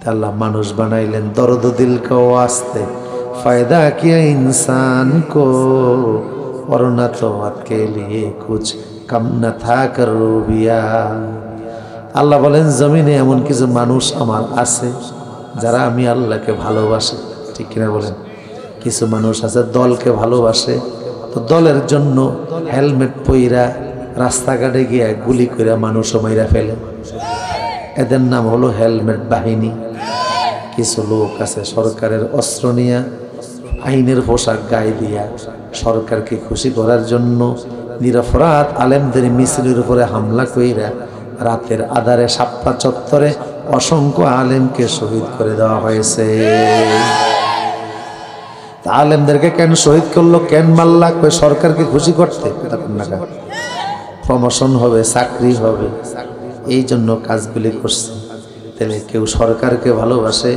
अल्लाह मानुष बनाइलेन दर्द दिल को वास्ते, फायदा किया इंसान को, वरना तो के लिए कुछ कम न था करूबिया। আল্লাহ বলেন জমিনে এমন কিছু মানুষ আমার আছে যারা আমি আল্লাহকে ভালোবাসে, ঠিক কিনা বলেন? কিছু মানুষ আছে দলকে ভালোবাসে, তো দলের জন্য হেলমেট পইরা রাস্তাঘাটে গিয়ে গুলি করে মানুষও মাইরা ফেলে, এদের নাম হলো হেলমেট বাহিনী। কিছু লোক আছে সরকারের অস্ত্র নিয়ে আইনের পোশাক গায়ে দিয়া সরকারকে খুশি করার জন্য নিরপরাধ আলেমদের মিছিলের উপরে হামলা কইরা রাতের আধারে শাপলা চত্বরে অসংখ্য আলেমকে শহীদ করে দেওয়া হয়েছে। আলেমদেরকে কেন শহীদ করলো, কেন মারলা? কই সরকারকে খুশি করতে, প্রমোশন হবে, চাকরি হবে, এই জন্য কাজগুলি করছে। তাহলে কেউ সরকারকে ভালোবাসে,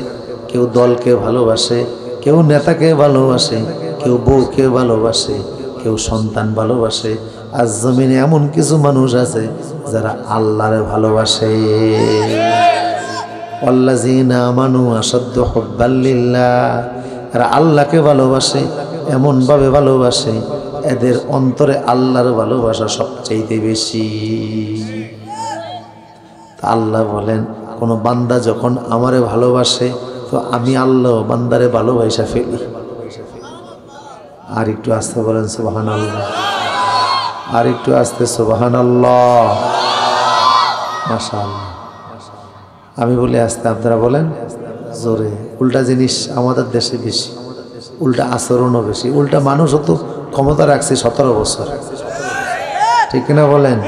কেউ দলকে ভালোবাসে, কেউ নেতাকে ভালোবাসে, কেউ বউকে ভালোবাসে, কেউ সন্তান ভালোবাসে। আজ জমিনে এমন কিছু মানুষ আছে যারা আল্লাহরে ভালোবাসে। আল্লাযীনা আমানু আশাদ্দু হুব্বাল লিল্লাহ, এরা আল্লাহকে ভালোবাসে, এমন ভাবে ভালোবাসে এদের অন্তরে আল্লাহর ভালোবাসা সবচেয়ে বেশি। আল্লাহ বলেন কোন বান্দা যখন আমারে ভালোবাসে তো আমি আল্লাহ বান্দারে ভালোবাসা ফেলি। আর একটু আস্তে বলেন সুবহানাল্লাহ, আর একটু আস্তে সুবহানাল্লাহ, মাশাআল্লাহ। আমি বলি আস্তে, আপনারা বলেন জোরে। উল্টা জিনিস আমাদের দেশে বেশি, উল্টা আচরণও বেশি, উল্টা মানুষও তো ক্ষমতা রাখছে 17 বছর, ঠিক কিনা বলেন?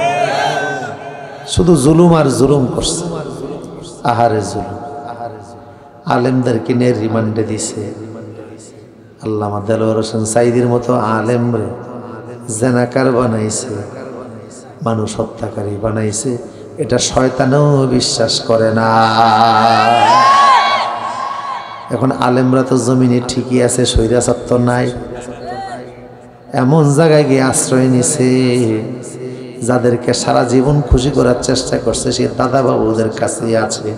শুধু জুলুম আর জুলুম করছে, আহারে জুলুম। আলেমদের কিনে রিমান্ডে দিছে। আল্লামা দেলোয়ার হোসেন সাইদির মতো আলেম রে জেনাকার বানাইছে, মানুষ হত্যাকারী বানাইছে। এটা শয়তানও বিশ্বাস করে না। এখন আলেমরা তো জমিনে ঠিকই আছে, স্বৈরাচার নাই। এমন জায়গায় গিয়ে আশ্রয় নিছে যাদেরকে সারা জীবন খুশি করার চেষ্টা করছে, সে দাদা বাবুদের কাছে আছে।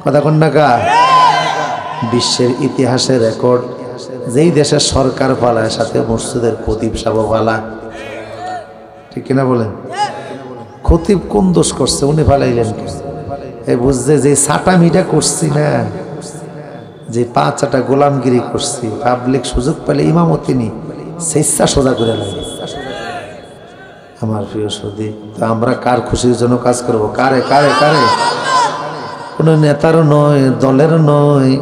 কথা কোন না? বিশ্বের ইতিহাসের রেকর্ড, যেই দেশের সরকার পালায় সাথে মসজিদের খতিব সাহেব পালা, ঠিক কিনা বলেন? খতিব কোন দোষ করছে, উনি ফালাইলেন কেন? এই বুঝছে যে সাটামিটা করছি না, যে 5-8টা গোলামগিরি করছি, পাবলিক সুযোগ পেলে ইমামতি নি স্বেচ্ছা সোজা করে লাগে। আমার প্রিয় সদী, তো আমরা কার খুশির জন্য কাজ করব? কারে কারে কারে? কোন নেতারও নয়, দলের নয়,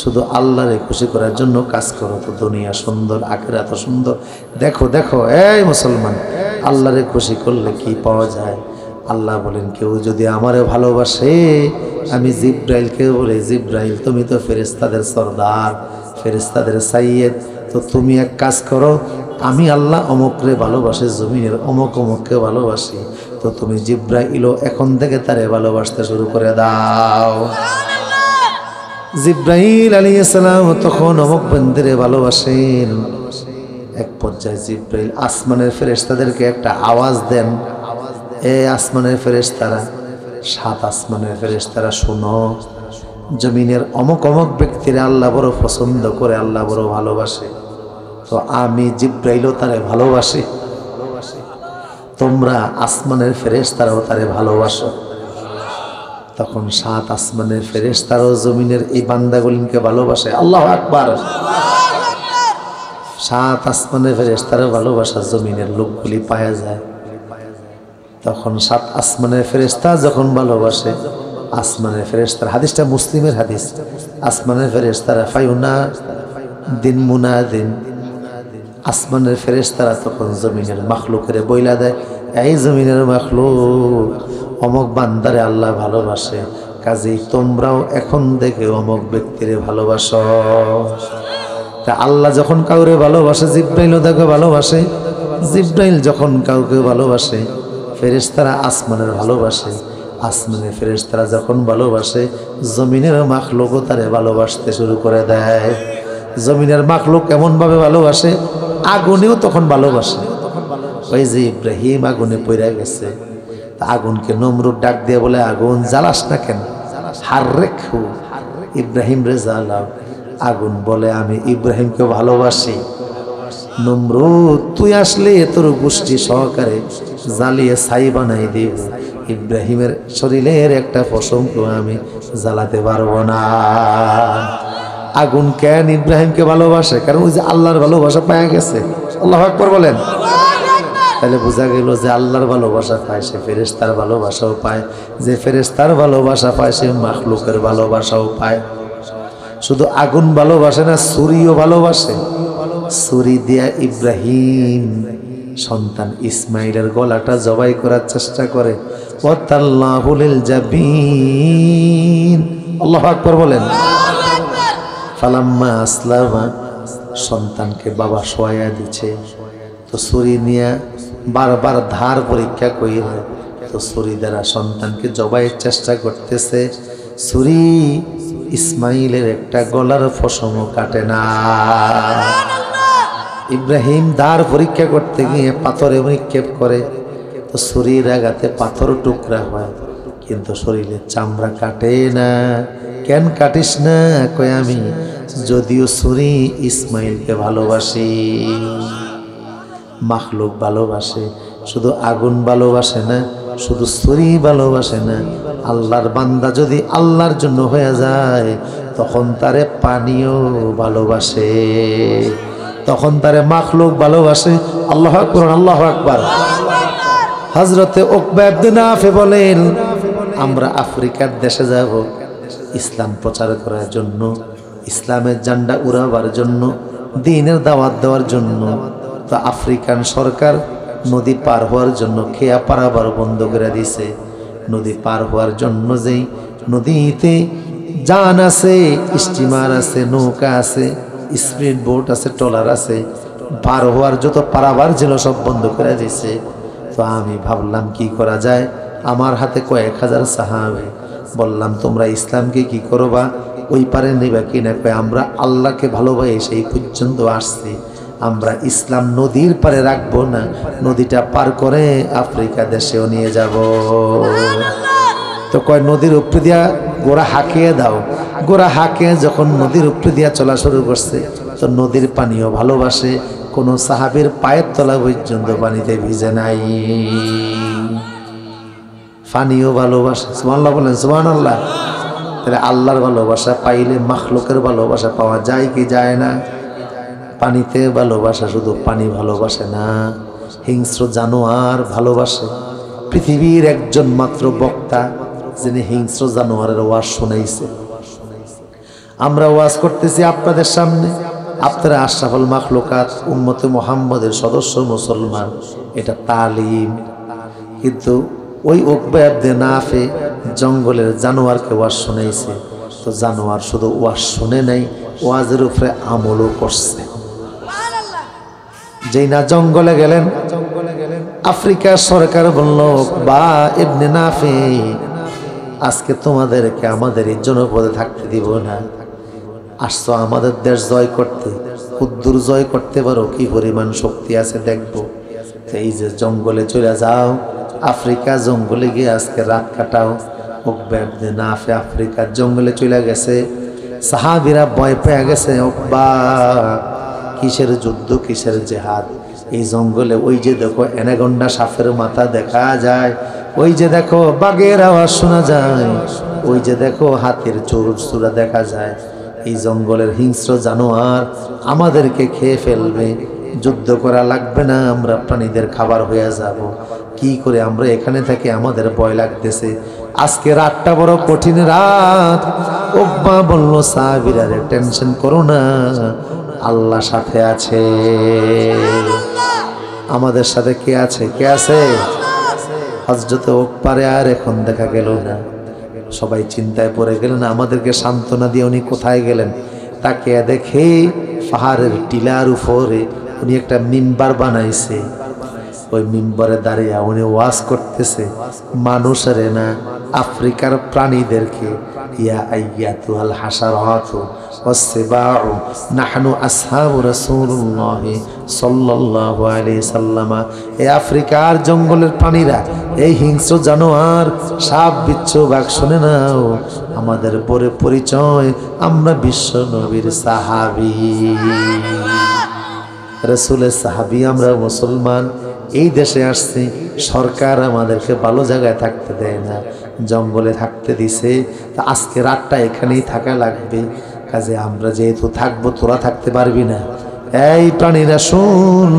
শুধু আল্লাহরে খুশি করার জন্য কাজ করো। তো দুনিয়া সুন্দর, আখিরাত সুন্দর। দেখো দেখো এই মুসলমান, আল্লাহরে খুশি করলে কি পাওয়া যায়? আল্লাহ বলেন কেউ যদি আমারে ভালোবাসে, আমি জিব্রাইলকে বলে, জিব্রাইল তুমি তো ফেরেশতাদের সরদার, ফেরেশতাদের সাইয়্যেদ, তো তুমি এক কাজ করো, আমি আল্লাহ অমুকরে ভালোবাসি, জমিনের অমুক অমুককে ভালোবাসি, তো তুমি জিব্রাইলও এখন থেকে তারে ভালোবাসতে শুরু করে দাও। জিব্রাইল আলাইহিস সালাম তখন অমুক বান্দারে ভালোবাসেন। এক পর্যায়ে জিব্রাইল আসমানের ফেরেশতাদেরকে একটা আওয়াজ দেন, এ আসমানের ফেরেশতারা, 7 আসমানের ফেরেশতারা শোনো, জমিনের অমুক অমুক ব্যক্তিরা আল্লাহ বড় পছন্দ করে, আল্লাহ বড় ভালোবাসে, তো আমি জিব্রাইলও তারে ভালোবাসি, তোমরা আসমানের ফেরেশতারাও তারে ভালোবাসো। তখন 7 আসমানের ফেরেশতারাও জমিনের এই বান্দাগুলিকে ভালোবাসে। আল্লাহু আকবার। 7 আসমানের ফেরেশতারাও ভালোবাসা জমিনের লোকগুলি পাওয়া যায়। তখন 7 আসমানের ফেরেশতা যখন ভালোবাসে, আসমানের ফেরেশতারা, হাদিসটা মুসলিমের হাদিস, আসমানের ফেরেশতারা ফায়ুনা দিন মুনাদিন, আসমানের ফেরেশতারা তখন জমিনের মাখলুকের বইলা দেয়, এই জমিনের মাখলুক অমুক বান্দারে আল্লাহ ভালোবাসে, কাজেই তোমরাও এখন দেখে অমুক ব্যক্তিরে ভালোবাসো। তা আল্লাহ যখন কাউরে ভালোবাসে, জিব্রাইলও দেখে ভালোবাসে, জিব্রাইল যখন কাউকে ভালোবাসে, ফেরেশতারা আসমানের ভালোবাসে, আসমানের ফেরেশতারা যখন ভালোবাসে, জমিনের মাখলুকও তারে ভালোবাসতে শুরু করে দেয়। জমিনের মাখলুক এমন ভাবে ভালোবাসে, আগুনেও তখন ভালোবাসে। ওই যে ইব্রাহিম আগুনে পড়ে গেছে, আগুনকে নমরুদ ডাক দিয়ে বলে, আগুন জ্বালাস না কেন? হাররেখু, ইব্রাহিম রে জ্বালাও। আগুন বলে আমি ইব্রাহিমকে ভালোবাসি। নমরুদ তুই আসলে তোর গোষ্ঠী সহকারে জ্বালিয়ে ছাই বানাই দিব, ইব্রাহিমের শরীরের একটা পশমকেও আমি জ্বালাতে পারবো না। আগুন কেন ইব্রাহিমকে ভালোবাসে? কারণ ওই যে আল্লাহর ভালোবাসা পাওয়া গেছে। আল্লাহু আকবার বলেন। তাহলে বোঝা গেল যে আল্লাহর ভালোবাসা পায় সে ফেরেশতার ভালোবাসাও পায়, যে ফেরেশতার ভালোবাসা পায় সে মাখলুকের ভালোবাসাও পায়। শুধু আগুন ভালোবাসে না, ছুরিও ভালোবাসে। ছুরি দিয়া ইব্রাহিম সন্তান ইসমাইলের গলাটা জবাই করার চেষ্টা করে। ওয়াতাল্লাহু লিল জাবিন। আল্লাহু আকবার বলেন। ফালাম্মা আসলামা, সন্তানকে বাবা শোয়া দিচ্ছে, তো ছুরি নিয়ে বারবার ধার পরীক্ষা কইরে, তো ছুরি দ্বারা সন্তানকে জবাইয়ের চেষ্টা করতেছে। ছুরি ইসমাইলের একটা গলার ফসমও কাটে না। ইব্রাহিম ধার পরীক্ষা করতে গিয়ে পাথরে নিক্ষেপ করে, তো ছুরির আঘাতে পাথর টুকরা হয়, কিন্তু শরীরের চামড়া কাটে না। কেন কাটিস না? কই আমি যদিও ছুরি ইসমাইলকে ভালোবাসি। মাখলুক ভালোবাসে, শুধু আগুন ভালোবাসে না, শুধু ছুরি ভালোবাসে না। আল্লাহর বান্দা যদি আল্লাহর জন্য হয়ে যায়, তখন তারে পানিও ভালোবাসে, তখন তারে মাখলুক ভালোবাসে। আল্লাহু আকবার, আল্লাহু আকবার। হযরতে উকবা ইবনে নাফি বলেন, আমরা আফ্রিকার দেশে যাব ইসলাম প্রচার করার জন্য, ইসলামের ঝান্ডা উড়াবার জন্য, দ্বীনের দাওয়াত দেওয়ার জন্য। তো আফ্রিকান সরকার নদী পার হওয়ার জন্য খেয়া পারাবার বন্ধ করে দিছে। নদী পার হওয়ার জন্য যেই নদীতে যান আছে, স্টিমার আছে, নৌকা আছে, স্পিড বোট আছে, ট্রলার আছে, পার হওয়ার যত পারাবার ছিল সব বন্ধ করে দিছে। তো আমি ভাবলাম কি করা যায়। আমার হাতে কয়েক হাজার সাহাবে, বললাম তোমরা ইসলামকে কি করবা, ওই পারে নেবা কিনা? কয় আমরা আল্লাহকে ভালোবাসি সেই পর্যন্ত আসছি, আমরা ইসলাম নদীর পারে রাখবো না, নদীটা পার করে আফ্রিকা দেশেও নিয়ে যাব। তো কয় নদীর উপরে দিয়া গোড়া হাঁকিয়ে দাও। গোড়া হাঁকিয়ে যখন নদীর উপরে দিয়া চলা শুরু করছে, তো নদীর পানিও ভালোবাসে, কোনো সাহাবীর পায়ের তলা পর্যন্ত পানিতে ভিজে নাই। পানিও ভালোবাসে। সুবহানাল্লাহ বলেন, সুবহানাল্লাহ। তাহলে আল্লাহর ভালোবাসা পাইলে মাখলুকের ভালোবাসা পাওয়া যায় কি যায় না? পানিতে ভালোবাসা, শুধু পানি ভালোবাসে না, হিংস্র জানোয়ার ভালোবাসে। পৃথিবীর একজন মাত্র বক্তা যিনি হিংস্র জানোয়ারের ওয়াজ শোনাইছে। আমরা ওয়াজ করতেছি আপনাদের সামনে, আপনারা আশরাফুল মাখলুকাত উম্মতে মুহাম্মদের সদস্য মুসলমান, এটা তালিম। কিন্তু ওই উকবা ইবনে নাফি জঙ্গলের জানোয়ারকে ওয়াজ শোনাইছে। তো জানোয়ার শুধু ওয়াজ শুনে নাই, ওয়াজের উপরে আমলও করছে। যেই না জঙ্গলে গেলেন, আফ্রিকার সরকার বলল, উকবা ইবনে নাফি আজকে তোমাদেরকে আমাদের এই জনপদে থাকতে দিব না, আসছো আমাদের দেশ জয় করতে, কুদ্দুর জয় করতে পারো, কি পরিমাণ শক্তি আছে দেখবো। এই যে জঙ্গলে চলে যাও, আফ্রিকা জঙ্গলে গিয়ে আজকে রাত কাটাও। উকবা ইবনে নাফি আফ্রিকার জঙ্গলে চলে গেছে। সাহাবীরা ভয় পেয়ে গেছে, উকবা কিসের যুদ্ধ, কিসের জেহাদ? এই জঙ্গলে ওই যে দেখো অ্যানাকোন্ডা সাপের মাথা দেখা যায়, ওই যে দেখো বাঘের আওয়াজ শোনা যায়, ওই যে দেখো হাতির চোরা দেখা যায়। এই জঙ্গলের হিংস্র জানোয়ার আমাদেরকে খেয়ে ফেলবে, যুদ্ধ করা লাগবে না, আমরা প্রাণীদের খাবার হয়ে যাব। কি করে আমরা এখানে থাকি, আমাদের ভয় লাগতেছে। আজকে রাতটা বড় কঠিন রাত। উকবা বলল, সাহাবীরা টেনশন করো না, আল্লাহ সাথে আছে। আমাদের সাথে কে আছে? কে আছে? হযরত উকবারে আর এখন দেখা গেল না। সবাই চিন্তায় পড়ে গেলেন, আমাদেরকে সান্ত্বনা দিয়ে উনি কোথায় গেলেন? তাকে দেখে পাহাড়ের টিলার উপরে উনি একটা মিম্বার বানাইছে। ওই মিম্বরে দাঁড়িয়ে উনি ওয়াজ করতেছে মানুষের না, আফ্রিকার প্রাণীদেরকে, ইয়া আইয়াতুল হাশারাতু ওয়াসসিবাউ নাহনু আসহাবু রাসূলুল্লাহ সাল্লাল্লাহু আলাইহি সাল্লাম, এই আফ্রিকার জঙ্গলের প্রাণীরা, এই হিংস্র জানোয়ার, সাপ বিচ্ছু বাঘ, শুনে নাও আমাদের পরে পরিচয়, আমরা বিশ্ব নবীর সাহাবী, রাসূলের সাহাবী, আমরা মুসলমান। এই দেশে আসছি, সরকার আমাদেরকে ভালো জায়গায় থাকতে দেয় না, জঙ্গলে থাকতে দিছে, তা আজকে রাতটা এখানেই থাকা লাগবে, কাজে আমরা যেহেতু থাকবো তোরা থাকতে পারবি না। এই প্রাণীরা শুন,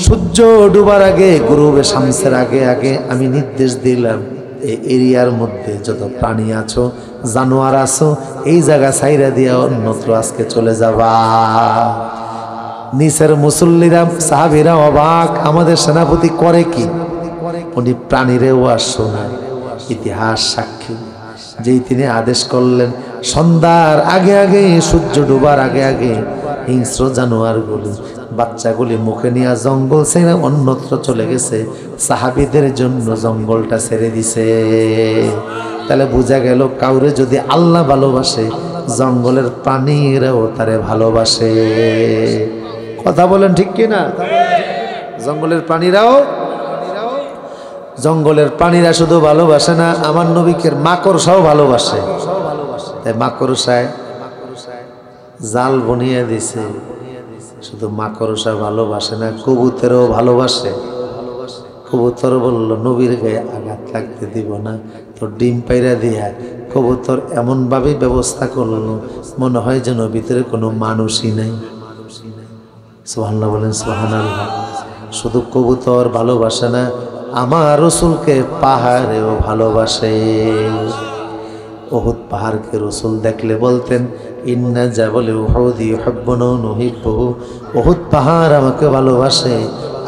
সূর্য ডুবার আগে, গুরুবে শামসের আগে আগে আমি নির্দেশ দিলাম, এই এরিয়ার মধ্যে যত প্রাণী আছো, জানোয়ার আছো, এই জায়গা ছাইরা দিয়া অন্যত্র আজকে চলে যাবা। নিচের মুসল্লিরা সাহাবীরা অবাক, আমাদের সেনাপতি করে কি? উনি প্রাণীরেও আর শোনায়, ইতিহাস সাক্ষী, যেই তিনি আদেশ করলেন সন্ধ্যার আগে আগে, সূর্য ডুবার আগে আগে হিংস্র জানোয়ারগুলি, বাচ্চাগুলি মুখে নিয়ে জঙ্গল ছেড়ে অন্যত্র চলে গেছে, সাহাবীদের জন্য জঙ্গলটা ছেড়ে দিছে। তাহলে বোঝা গেল কাউরে যদি আল্লাহ ভালোবাসে, জঙ্গলের প্রাণীরাও তারে ভালোবাসে। কথা বলেন ঠিক কিনা? জঙ্গলের প্রাণীরা শুধু ভালোবাসে না, আমার নবীকে মাকড়সাও ভালোবাসে। তাই মাকড়সায় জাল বনিয়ে দিছে, শুধু মাকড়সা ভালোবাসে না, কবুতরও ভালোবাসে। কবুতর বলল নবীর গায়ে আঘাত লাগতে দিব না, তো ডিম পাইরা দিয়া কবুতর এমনভাবে ব্যবস্থা করলো মনে হয় যেন ভিতরে কোনো মানুষই নাই। সুবহানাল্লাহ বলেন, সুবহানাল্লাহ। শুধু কবুতর ভালোবাসে না, আমার রাসূলকে পাহাড়েও ভালোবাসে। উহুদ পাহাড়কে রাসূল দেখলে বলতেন ইন্না জাবাল উহুদ ইউহিব্বুনা নুহিব্বুহু, উহুদ পাহাড় আমাকে ভালোবাসে,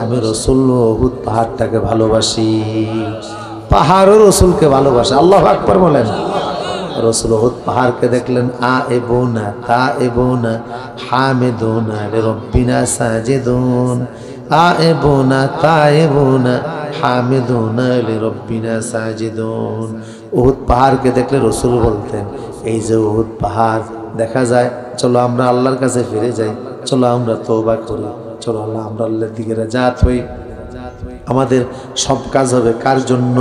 আমি রাসূল উহুদ পাহাড়টাকে ভালোবাসি। পাহাড়ও রাসূলকে ভালোবাসে। আল্লাহু আকবার বলেন। রাসূল উহুদ পাহাড়কে দেখলেন আইবুনা তাইবুনা হামিদুনা লিরাব্বিনা সাজিদুন, আইবুনা তাইবুনা হামিদুনা লিরাব্বিনা সাজিদুন। উহুদ পাহাড়কে দেখলে রাসূল বলতেন এই যে উহুদ পাহাড় দেখা যায়, চলো আমরা আল্লাহর কাছে ফিরে যাই, চলো আমরা তওবা করি, চলো আমরা আল্লাহর দিকে রাজাত হই, আমাদের সব কাজ হবে কার জন্য?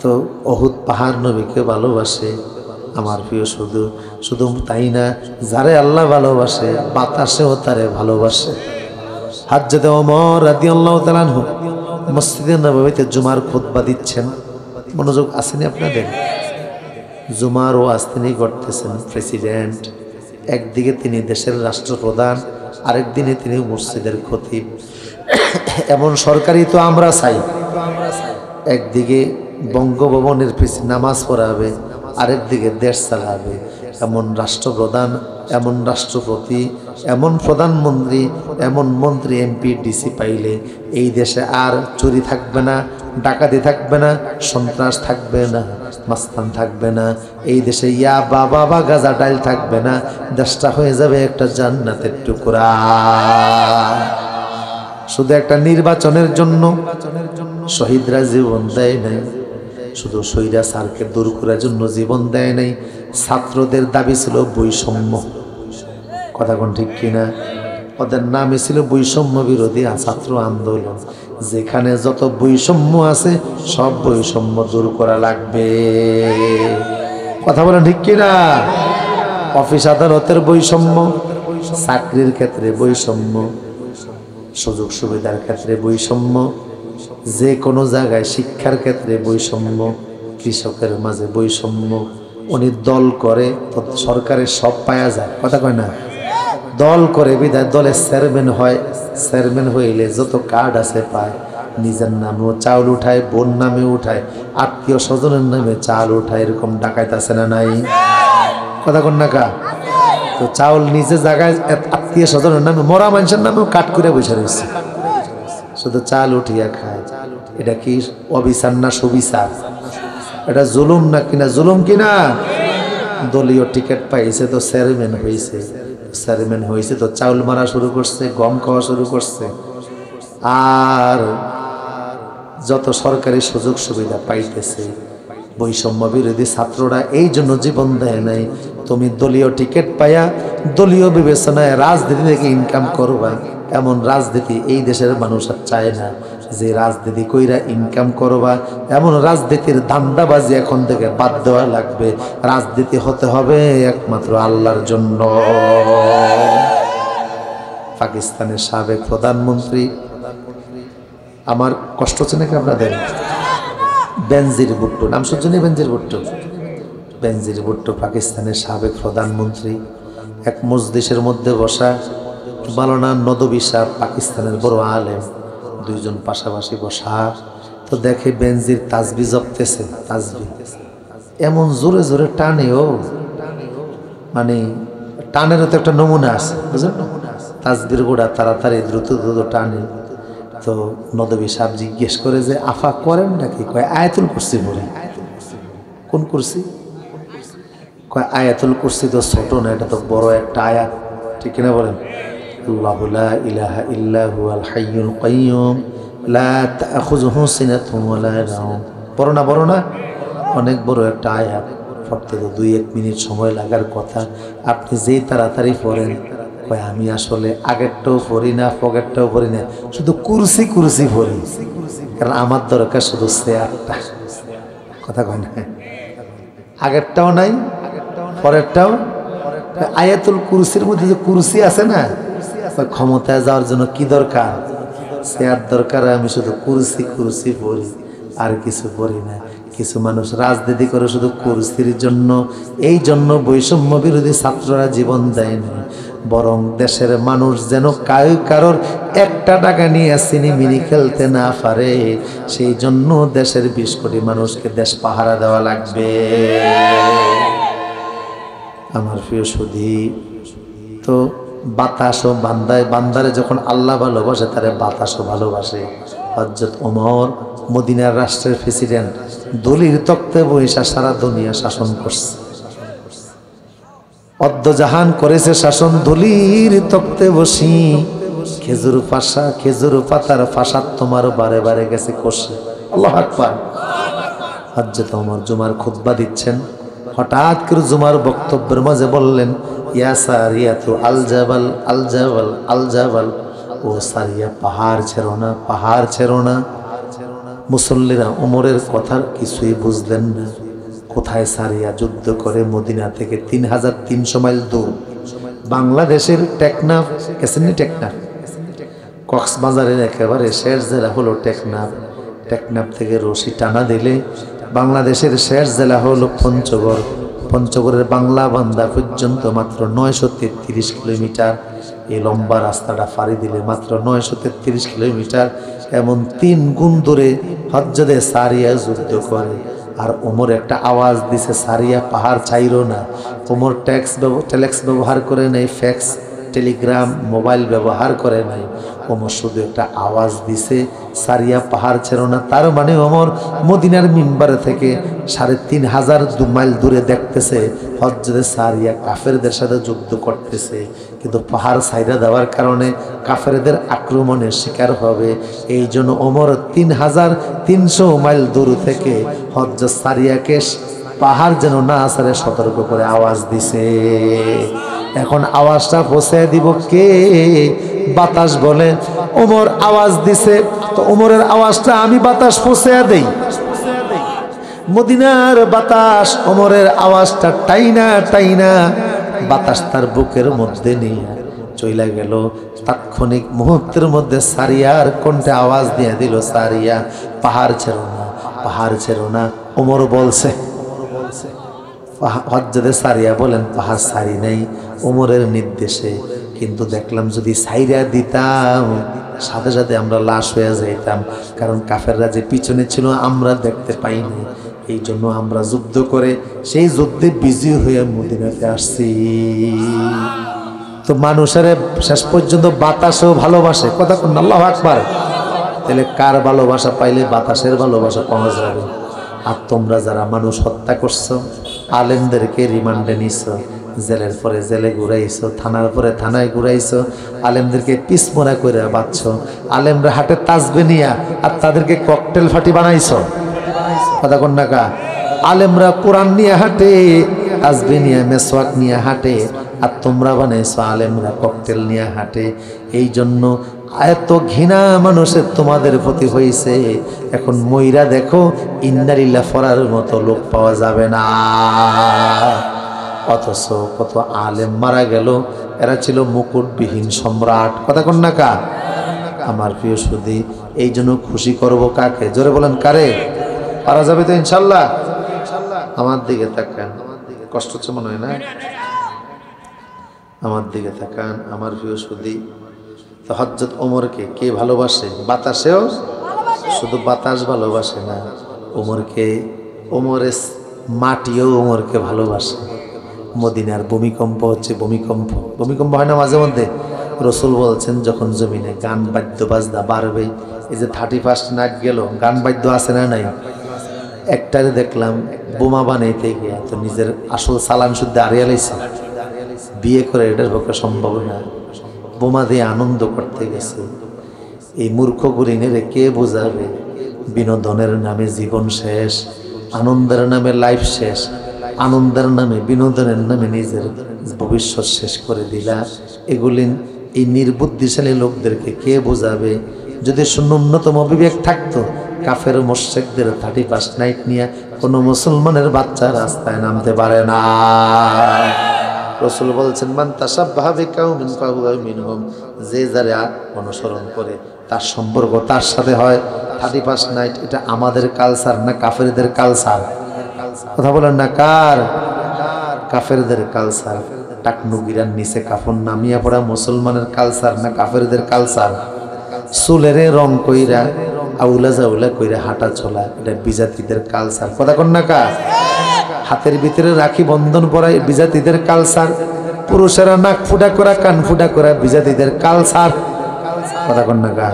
তো উহুদ পাহাড় নবীকে ভালোবাসে। আমার প্রিয়, শুধু তাই না, যারে আল্লাহ ভালোবাসে বাতাসেও তারে ভালোবাসে। হযরত ওমর রাদিয়াল্লাহু তাআলা আনহু মসজিদে নববীতে জুমার খুতবা দিচ্ছেন, মনোযোগ আসেনি আপনাদের? জুমার ওয়াজ তিনি করতেছেন, প্রেসিডেন্ট একদিকে, তিনি দেশের রাষ্ট্রপ্রধান, আরেক দিনে তিনি মসজিদের খতিব। এমন সরকারি তো আমরা চাই, একদিকে বঙ্গভবনের পিছনে নামাজ পড়াবে, আরেক দিকে দেশ চালাবে। এমন রাষ্ট্রপ্রধান, এমন রাষ্ট্রপতি, এমন প্রধানমন্ত্রী, এমন মন্ত্রী, এমপি, ডিসি পাইলে এই দেশে আর চুরি থাকবে না, ডাকাতি থাকবে না, সন্ত্রাস থাকবে না, মাস্তান থাকবে না, এই দেশে ইয়া বাবা গাজা ডাইল থাকবে না, দেশটা হয়ে যাবে একটা জান্নাতের টুকরা। শুধু একটা নির্বাচনের জন্য শহীদরা জীবন দেয় নাই, শুধু স্বৈরাচারকে দূর করার জন্য জীবন দেয় নাই। ছাত্রদের দাবি ছিল বৈষম্য, কথা কোন ঠিক কিনা? ওদের নামে ছিল বৈষম্য বিরোধী ছাত্র আন্দোলন। যেখানে যত বৈষম্য আছে সব বৈষম্য দূর করা লাগবে, কথা বলেন ঠিক কিনা? অফিস আদালতের বৈষম্য, চাকরির ক্ষেত্রে বৈষম্য, সুযোগ সুবিধার ক্ষেত্রে বৈষম্য, যে কোনো জায়গায় শিক্ষার ক্ষেত্রে বৈষম্য, কৃষকের মাঝে বৈষম্য। উনি দল করে তো সরকারের সব পাওয়া যায়, কথা কয় না? দল করে বিধায় দলের চেয়ারম্যান হয়, চেয়ারম্যান হইলে যত কার্ড আছে পায়, নিজের নামেও চাউল উঠায়, বোন নামে উঠায়, আত্মীয় স্বজনের নামে চাল উঠায়, এরকম ডাকাইতে আছে না নাই? কথা কন না কা? তো চাউল নিজে জায়গায় আত্মীয় স্বজনের নামে, মরা মানুষের নামেও কাট করে বসে রয়েছে, শুধু চাল উঠিয়া খায়। এটা কি অবিচার না সুবিচার? এটা জুলুম না কিনা? জুলুম কিনা? দলীয় টিকিট পাইছে তো চেয়ারম্যান হয়েছে, চেয়ারম্যান হয়েছে তো চাউল মারা শুরু করছে, গম খাওয়া শুরু করছে। আর যত সরকারি সুযোগ সুবিধা পাইতেছে বৈষম্য বিরোধী ছাত্ররা এই জন্য জীবন দেয় নাই তুমি দলীয় টিকিট পাইয়া দলীয় বিবেচনায় রাজনীতি থেকে ইনকাম করবা, এমন রাজনীতি এই দেশের মানুষ আর চায় না। যে রাজনীতি কইরা ইনকাম করবা এমন রাজনীতির ধান্দাবাজি এখন থেকে বাদ দেওয়া লাগবে। রাজনীতি হতে হবে একমাত্র আল্লাহর জন্য। পাকিস্তানের সাবেক প্রধানমন্ত্রী, আমার কষ্ট হচ্ছে নাকি আপনাদের? বেনজির ভুট্টো নাম শুনছেন? বেনজির ভুট্টো, বেনজির ভুট্টো পাকিস্তানের সাবেক প্রধানমন্ত্রী। এক মজলিসের মধ্যে বসা, মাওলানা নদভী সাহেব পাকিস্তানের বড় আলেম, দুইজন পাশাপাশি বসা। তো দেখে বেনজির তাসবি জপতেছে, তাসবি এমন জোরে জোরে টানেও, মানে টানেরও তো একটা নমুনা আছে বুঝলেন, তাসবির গোড়া তাড়াতাড়ি দ্রুত দ্রুত টানে। তো নদভী সাহেব জিজ্ঞেস করে যে আফা করেন নাকি? কয় আয়াতুল কুরসি পড়ে। কোন কুরসি? কয় আয়াতুল কুরসি তো ছোট না, এটা তো বড় একটা আয়াত, ঠিক কিনা বলেন? আল্লাহু লা ইলাহা ইল্লা হুয়াল হাইয়ুল কাইয়্যুম লা তাখুযুহু সিনাতুন ওয়া লা নাওম। বড় না? বড় না? অনেক বড় একটা আয়াত, পড়তে তো 2-1 মিনিট সময় লাগার কথা, আপনি যেই তাড়াতাড়ি পড়েন। কয় আমি আসলে আগেরটাও পড়ি না, পকেটটাও পড়ি না, শুধু কুরসি কুরসি পড়ি, কারণ আমার দরকার শুধু চেয়ারটা। কথা কয় না? আগেরটাও নাই, পরেরটাও। আয়াতুল কুরসির মধ্যে যে কুরসি আছে না, ক্ষমতায় যাওয়ার জন্য কি দরকার? চেয়ার দরকার। আমি শুধু কুরসি কুরসি পড়ি, আর কিছু পড়ি না। কিছু মানুষ রাজনীতি করে শুধু কুরসির জন্য। এই জন্য বৈষম্য বিরোধী ছাত্ররা জীবন দেয় না, বরং দেশের মানুষ যেন কারোর একটা টাকা নিয়ে সিনেমিনি খেলতে না পারে, সেই জন্য দেশের 20 কোটি মানুষকে দেশ পাহারা দেওয়া লাগবে। আমার প্রিয় সুধী, তো বাতাসও বান্দারে যখন আল্লাহ ভালোবাসে, তারে বাতাসও ভালোবাসে। হযরত ওমর মদিনার রাষ্ট্রের প্রেসিডেন্ট, দলির তক্তে বৈশা সারা দুনিয়া শাসন করছে, অর্ধজাহান করেছে শাসন দলির তক্তে বসি। খেজুর পাতার ফাঁসাত তোমার বারে বারে গেছে কষে। আল্লাহু আকবার। হযরত ওমর জুমার খুতবা দিচ্ছেন, হঠাৎ করে জুমার বক্তব্যের মাঝে বললেন, ইয়া সারিয়াতু আল জাবাল আল জাবাল আল জাবাল, ও সারিয়া পাহাড় ছেড়ো না, পাহাড় ছেড়ো না। মুসল্লিরা ওমরের কথার কিছুই বুঝলেন না। কোথায় সারিয়া? যুদ্ধ করে মদিনা থেকে 3300 মাইল দূর, বাংলাদেশের টেকনাফ, গেছেননি টেকনাফ? কক্সবাজারের একেবারে শেষ জেলা হলো টেকনাফ। টেকনাফ থেকে রশি টানা দিলে বাংলাদেশের শেষ জেলা হলো পঞ্চগড়। পঞ্চগড়ের বাংলা বান্দা পর্যন্ত মাত্র 933 কিলোমিটার। এই লম্বা রাস্তাটা ফাড়ি দিলে মাত্র 933 কিলোমিটার। এমন 3 গুণ দূরে হযরতে সারিয়া যুদ্ধ করে। আর ওমর একটা আওয়াজ দিছে, সারিয়া পাহাড় ছাইরো না। ওমর টেলেক্স ব্যবহার করে নাই, ফ্যাক্স, টেলিগ্রাম, মোবাইল ব্যবহার করে নাই। ওমর শুধু একটা আওয়াজ দিছে, সারিয়া পাহাড় ছেড়ো না। তার মানে ওমর মদিনার মিম্বার থেকে 3500 মাইল দূরে দেখতেছে হযরতে সারিয়া কাফেরদের সাথে যুদ্ধ করতেছে, কিন্তু পাহাড় ছাইরা দেওয়ার কারণে কাফেরদের আক্রমণের শিকার হবে। এই জন্য ওমর 3300 মাইল দূর থেকে হযরত সারিয়াকে পাহাড় যেন না আসলে সতর্ক করে আওয়াজ দিছে। এখন আওয়াজটা পৌঁছে দিব কে? বাতাস বলে ওমর আওয়াজ দিছে, তো ওমরের আওয়াজটা আমি বাতাস পৌঁছে দেই। মদিনার বাতাস ওমরের আওয়াজটা টাইনা বাতাস তার বুকের মধ্যে নিয়ে চইলা গেল। তাৎক্ষণিক মুহূর্তের মধ্যে সারিয়ার কণ্ঠে আওয়াজ দিয়ে দিল, সারিয়া পাহাড় ছেড়ো না, পাহাড় ছেড়ো না। ওমর বলছে, হযরতে সারিয়া বলেন পাহাড় ছাড়ি নাই ওমরের নির্দেশে, কিন্তু দেখলাম যদি ছাইরা দিতাম সাথে সাথে আমরা লাশ হয়ে যাইতাম, কারণ কাফেররা যে পিছনে ছিল আমরা দেখতে পাইনি। এই জন্য আমরা যুদ্ধ করে সেই যুদ্ধে বিজয়ী হয়ে মদিনাতে আসছি। তো মানুষের শেষ পর্যন্ত বাতাসও ভালোবাসে। কথা কোন? আল্লাহু আকবার। তাহলে কার ভালোবাসা পাইলে বাতাসের ভালোবাসা পাওয়া যাবে। আর তোমরা যারা মানুষ হত্যা করছো, আলেমদেরকে রিমান্ডে নিছো, জেলের পরে জেলে ঘুরাইছো, থানার পরে থানায় ঘুরাইছো, আলেমদেরকে পিছমোড়া করে বাঁচছো, আলেমরা হাটে তাজবে নিয়া আর তাদেরকে ককটেল ফাটি বানাইছো। কথা কন না কা? আলেমরা কোরআন নিয়ে হাঁটে, তাজবে নিয়ে মেসওয়াক নিয়ে হাঁটে, আর তোমরা বানাইছো আলেমরা ককটেল নিয়ে হাঁটে। এই জন্য এত ঘৃণা মানুষের তোমাদের প্রতি হয়েছে। এখন ময়রা দেখো, ইন্নালিল্লাহ ফরার মতো লোক পাওয়া যাবে না। অথচ কত আলেম মারা গেল, এরা ছিল মুকুটবিহীন সম্রাট। কথা কন না কা? আমার প্রিয় সুধী, এই জন্য খুশি করব কাকে? জোরে বলেন কারে? পারা যাবে তো ইনশাল্লাহ? আমার দিকে তাকান, কষ্ট হচ্ছে মনে হয় না? আমার দিকে তাকান আমার প্রিয় সুধী। তো হযরত ওমরকে কে ভালোবাসে? বাতাসেও, শুধু বাতাস ভালোবাসে না ওমরকে, ওমরের মাটিও ওমরকে ভালোবাসে। মদিনার ভূমিকম্প হচ্ছে, ভূমিকম্প হয় না মাঝে মধ্যে? রসুল বলছেন যখন জমিনে গান বাদ্য বাজনা বাড়বে, এই যে 31 নাইট গেল, গান বাদ্য আছে না নাই? একটারে দেখলাম বোমা বানাইতে গিয়ে তো নিজের আসল সালান শুদ্ধ হারিয়ে লাইছে। বিয়ে করে এটার পক্ষে সম্ভব না, বোমা দিয়ে আনন্দ করতে গেছে। এই মূর্খ গুরিনেরে কে বোঝাবে? বিনোদনের নামে জীবন শেষ, আনন্দের নামে লাইফ শেষ, আনন্দের নামে বিনোদনের নামে নিজের ভবিষ্যৎ শেষ করে দিলা। এগুলি এই নির্বুদ্ধিশালী লোকদেরকে কে বোঝাবে? যদি ন্যূনতম বিবেক থাকতো, কাফের মুশরিকদের 31 নাইট নিয়ে কোনো মুসলমানের বাচ্চা রাস্তায় নামতে পারে না। রাসূল বলছেন, মান তাশাব্বাহা বিকাউমিন ফাহুয়া মিনহুম, যে যারা অনুসরণ করে তার সম্পর্ক তার সাথে হয়। 31 নাইট এটা আমাদের কালচার না কাফেরদের কালচার? কথা বলেন না কার? কাফেরদের কালচার। টাকনু গিরার নিচে কাফন নামিয়া পড়া মুসলমানের কালচার না কাফেরদের কালচার? চুলেরে রং কইরা আউলা জাউলা কইরা হাঁটা চলা, এটা বিজাতিদের কালচার। কথা কন না কা? হাতের ভিতরে রাখি বন্ধন পরাই বিজাতিদের কালচার। পুরুষেরা নাক ফুটা করা কান ফুটা করা বিজাতিদের কালচার। কথা কন না কা?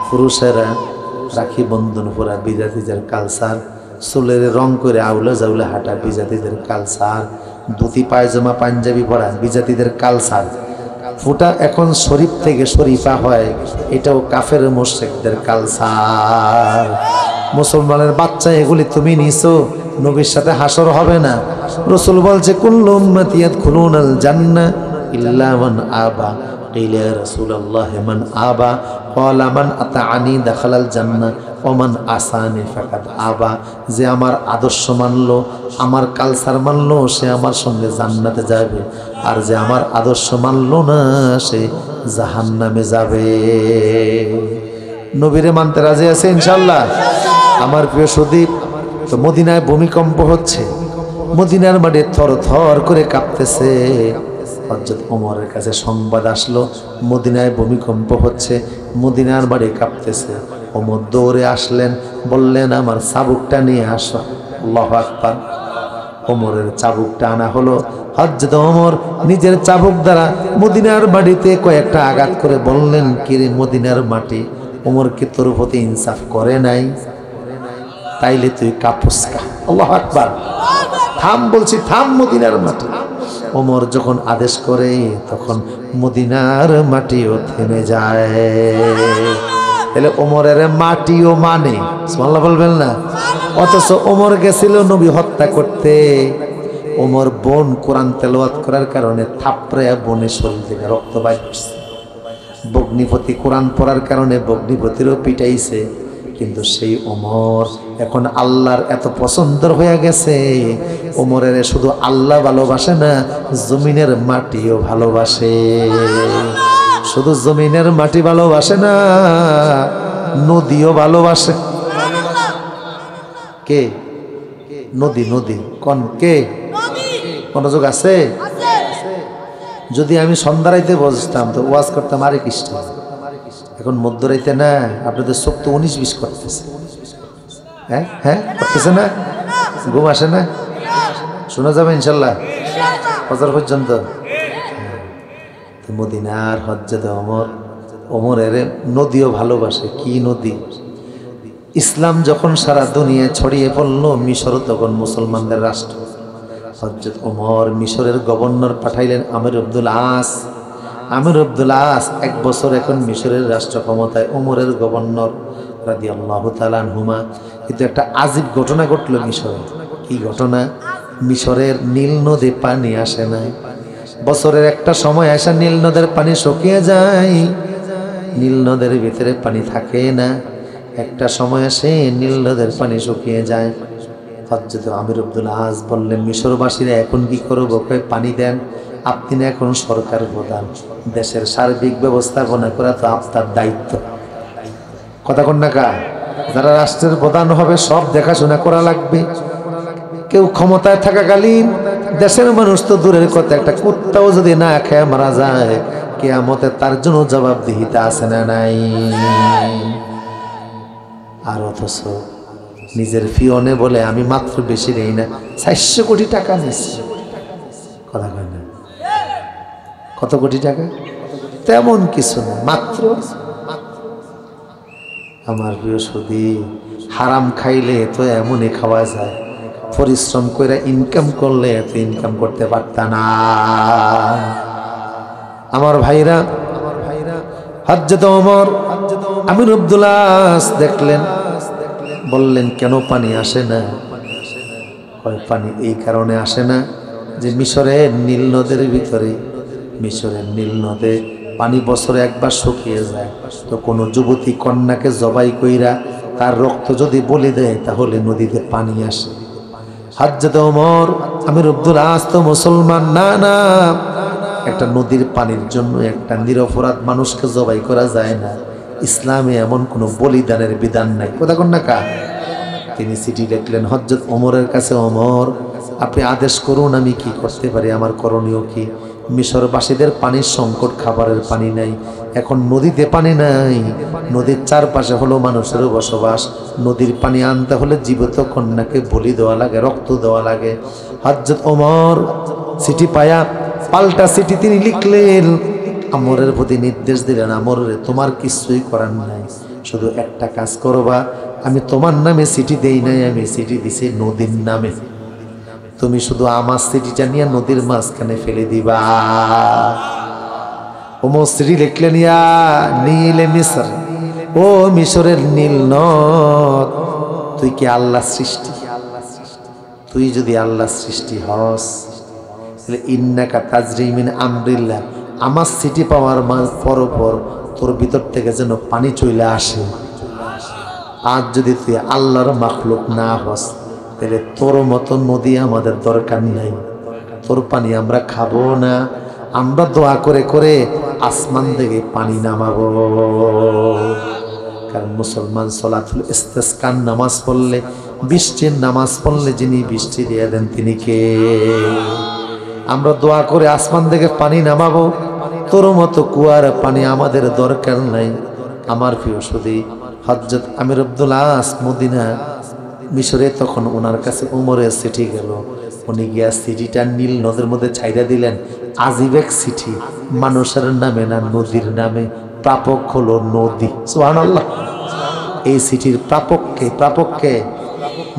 পুরুষেরা রাখি বন্ধন পরা বিজাতিদের কালচার, চুলের রং করে আউলা জাউলা হাঁটা বিজাতিদের কালচার, ধুতি পায়জামা পাঞ্জাবি পরা বিজাতিদের কালচার। ফুটা এখন শরীফ থেকে শরীফা হয়, এটাও কাফের মুশরিকদের কালচার। মুসলমানের বাচ্চা এগুলি তুমি নিছো, নবীর সাথে হাসর হবে না। রাসূল বলছে, কুল্লু উম্মতি ইয়াদখুলুনাল জান্নাহ ইল্লা মান আবা। কিলা ইয়া রাসূলুল্লাহ মান আবা? ক্বালা মান আতাআনি দাখালাল জান্নাহ ওয়া মান আসানি ফাকাদ আবা। যে আমার আদর্শ মানলো, আমার কালচার মানলো, সে আমার সঙ্গে জান্নাতে যাবে, আর যে আমার আদর্শ মানলো না সে জাহান্নামে যাবে। নবীরে মানতে রাজি আছে ইনশাআল্লাহ? আমার প্রিয় সুদীপ, তো মদিনায় ভূমিকম্প হচ্ছে, মদিনার মাটি থর থর করে কাঁপতেছে। হযরত ওমরের কাছে সংবাদ আসলো মদিনায় ভূমিকম্প হচ্ছে, মদিনার বাড়ি কাঁপতেছে। ওমর দৌড়ে আসলেন, বললেন আমার চাবুকটা নিয়ে আসো। আল্লাহু আকবার। ওমরের চাবুকটা আনা হলো। হযরত ওমর নিজের চাবুক দ্বারা মদিনার বাড়িতে কয়েকটা আঘাত করে বললেন, কিরে মদিনার মাটি, ওমর কি তোর প্রতি ইনসাফ করে নাই? তাইলে তুই কাঁপস কা? আল্লাহু আকবার। থাম বলছি, থাম মদিনার মাটি। ওমর যখন আদেশ করে তখন মদিনার মাটিও থেমে যায়। তাহলে ওমরের মাটিও মানে, সুবহানাল্লাহ বলবেন না? অথচ ওমর গেছিল নবী হত্যা করতে। ওমর বোন কোরআন তেলাওয়াত করার কারণে থাপড়ে বোনের শরীর থেকে রক্ত বাইর করছে। বগ্নিপতি কোরআন পড়ার কারণে বগ্নিপতিরও পিটাইছে। কিন্তু সেই ওমর এখন আল্লাহর এত পছন্দের হয়ে গেছে, ওমরের শুধু আল্লাহ ভালোবাসে না, জমিনের মাটিও ভালোবাসে। শুধু জমিনের মাটি ভালোবাসে না, নদীও ভালোবাসে। কে? নদী। নদী কোন? কে? মনোযোগ আছে? যদি আমি সন্ধ্যারাইতে বসতাম তো ওয়াজ করতাম আরে কৃষ্ণ। এখন মধ্যরাইতে না, আপনাদের চোখ তো 19-20 করতেছে। হ্যাঁ হ্যাঁ করতেছে না? ঘুম আসে না? শোনা যাবে ইনশাল্লাহ ফজর পর্যন্ত। মদিনার হযরত ওমরের নদীও ভালোবাসে। কি নদী? ইসলাম যখন সারা দুনিয়ায় ছড়িয়ে পড়ল, মিশর তখন মুসলমানদের রাষ্ট্র। হযরত ওমর মিশরের গভর্নর পাঠাইলেন আমির আব্দুল আস। আমির আব্দুল আস 1 বছর এখন মিশরের রাষ্ট্র ক্ষমতায়, ওমরের গভর্নর রাদিয়াল্লাহু তাআলা আনহুমা। কিন্তু একটা আজীব ঘটনা ঘটলো মিশরে। কি ঘটনা? মিশরের নীল নদে পানি আসে না। বছরের একটা সময় আসা নীল নদের পানি শুকিয়ে যায়, নীল নদের ভিতরে পানি থাকে না। একটা সময় আসে নীল নদের পানি শুকিয়ে যায়। হযরত আমির আব্দুল আজ বললেন, মিশরবাসীরা এখন কি করবো? পানি দেন, আপনি না এখন সরকার প্রধান, দেশের সার্বিক ব্যবস্থাপনা করা তো আপনার দায়িত্ব। কথা কন না কা? যারা রাষ্ট্রের প্রধান হবে সব দেখাশোনা করা লাগবে। কেউ ক্ষমতায় থাকাকালীন দেশের মানুষ তো দূরের কথা, একটা কুত্তাও যদি না খেয়ে মারা যায় কিয়ামতে তার জন্য জবাবদিহিতা আছে না নাই? আর অথচ নিজের ফিওনে বলে আমি মাত্র বেশি নেই না, 400 কোটি টাকা নিচ্ছি। কথা কয় না? কত কোটি টাকা? তেমন কিছু না, মাত্র। আমার প্রিয় সুধী, হারাম খাইলে তো এমনই খাওয়া যায়, পরিশ্রম করে ইনকাম করলে এত ইনকাম করতে পারত না। আমার ভাইরা, হযরত ওমর আমির আব্দুল আস দেখলেন, বললেন কেন পানি আসে না? পানি এই কারণে আসে না যে মিশরের নীল নদের ভিতরে, মিশরের নীল নদে পানি বছরে একবার শুকিয়ে যায়। তো কোনো যুবতী কন্যাকে জবাই কইরা তার রক্ত যদি বলি দেয় তাহলে নদীতে পানি আসে। হযরত ওমর আমির আব্দুল আস তো মুসলমান না, না, একটা নদীর পানির জন্য একটা নিরপরাধ মানুষকে জবাই করা যায় না। ইসলামে এমন কোনো বলিদানের বিধান নাই। কথা কন না কা? তিনি চিঠি লিখলেন হযরত ওমরের কাছে, ওমর আপনি আদেশ করুন, আমি কি করতে পারি, আমার করণীয় কি? মিশরবাসীদের পানির সংকট, খাবারের পানি নাই, এখন নদীতে পানি নাই, নদীর চারপাশে হলো মানুষেরও বসবাস, নদীর পানি আনতে হলে জীবিত কন্যাকে বলি দেওয়া লাগে, রক্ত দেওয়া লাগে। হযরত ওমর চিঠি পায়া পাল্টা চিঠি তিনি লিখলেন, আমরের প্রতি নির্দেশ দিলেন, আমরে তোমার কিছুই করার নাই, শুধু একটা কাজ করবা, আমি তোমার নামে চিঠি দেই নাই, আমি চিঠি দিছি নদীর নামে, তুমি শুধু আমার চিঠিটা নিয়ে নদীর মাঝখানে ফেলে দিবা। ওমর চিঠি লিখলেন, ইয়া নীলে মিসর, ও মিশরের নীল নদ, তুই কি আল্লাহ সৃষ্টি? তুই যদি আল্লাহ সৃষ্টি হস তাহলে ইন্নাকা তাজরি মিন আমরিল্লাহ, আমার চিঠি পাওয়ার পর তোর ভিতর থেকে যেন পানি চলে আসে। আজ যদি তুই আল্লাহর মাখলুক না হস তাহলে তোর মতো নদী আমাদের দরকার নাই, তোর পানি আমরা খাবো না, আমরা দোয়া করে করে আসমান থেকে পানি নামাবো। কারণ মুসলমান সলাতুল ইস্তিসকার নামাজ পড়লে, বৃষ্টির নামাজ পড়লে যিনি বৃষ্টি দিয়ে দেন তিনি কে? আমরা দোয়া করে আসমান থেকে পানি নামাবো, তোর মতো কুয়ার পানি আমাদের দরকার নাই। আমার প্রিয় সুধী, হযরত আমির আব্দুল আস মদিনা মিশরে, তখন ওনার কাছে ওমরের চিঠি গেল, উনি গিয়া চিঠিটা নীল নদের মধ্যে ছাইড়া দিলেন। আজীব এক চিঠি, মানুষের নামে না নদীর নামে, প্রাপক হলো নদী। সুবহানাল্লাহ। এই চিঠির প্রাপককে